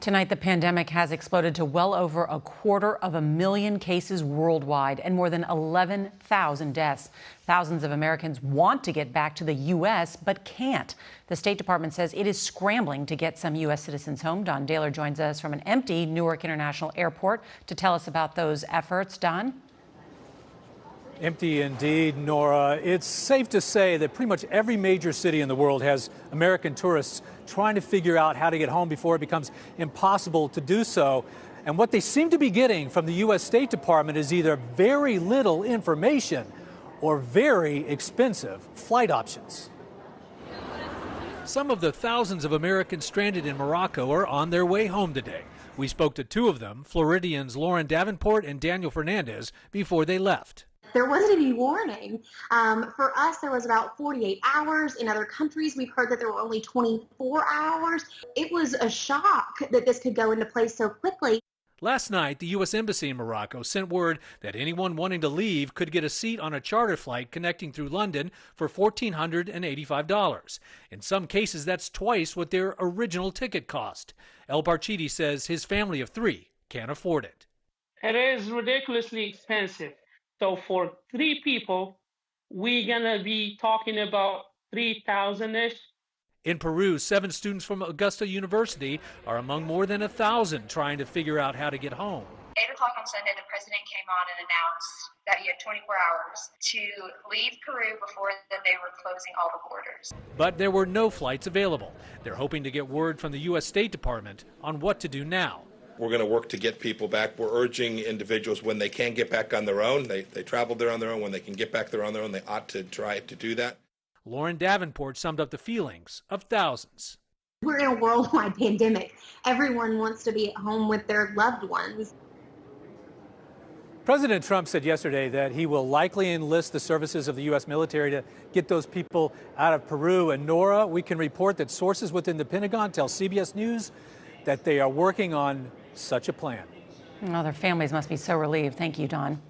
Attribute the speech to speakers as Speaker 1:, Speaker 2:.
Speaker 1: Tonight, the pandemic has exploded to well over 250,000 cases worldwide and more than 11,000 deaths. Thousands of Americans want to get back to the U.S. but can't. The State Department says it is scrambling to get some U.S. citizens home. Don Dahler joins us from an empty Newark International Airport to tell us about those efforts. Don?
Speaker 2: Empty indeed, Nora. It's safe to say that pretty much every major city in the world has American tourists trying to figure out how to get home before it becomes impossible to do so. And what they seem to be getting from the U.S. State Department is either very little information or very expensive flight options.
Speaker 3: Some of the thousands of Americans stranded in Morocco are on their way home today. We spoke to two of them, Floridians Lauren Davenport and Daniel Fernandez, before they left.
Speaker 4: There wasn't any warning. For us, there was about 48 hours. In other countries, we've heard that there were only 24 hours. It was a shock that this could go into place so quickly.
Speaker 3: Last night, the U.S. Embassy in Morocco sent word that anyone wanting to leave could get a seat on a charter flight connecting through London for $1,485. In some cases, that's twice what their original ticket cost. El Barchidi says his family of three can't afford it.
Speaker 5: It is ridiculously expensive. So for three people, we're going to be talking about 3,000-ish.
Speaker 3: In Peru, 7 students from Augusta University are among more than 1,000 trying to figure out how to get home.
Speaker 6: 8 o'clock on Sunday, the president came on and announced that he had 24 hours to leave Peru before they were closing all the borders.
Speaker 3: But there were no flights available. They're hoping to get word from the U.S. State Department on what to do now.
Speaker 7: We're going to work to get people back. We're urging individuals when they can get back on their own. They traveled there on their own. When they can get back there on their own, they ought to try to do that.
Speaker 3: Lauren Davenport summed up the feelings of thousands.
Speaker 4: We're in a worldwide pandemic. Everyone wants to be at home with their loved ones.
Speaker 2: President Trump said yesterday that he will likely enlist the services of the U.S. military to get those people out of Peru. And Nora, we can report that sources within the Pentagon tell CBS News that they are working on such a plan.
Speaker 1: Oh, their families must be so relieved. Thank you, Don.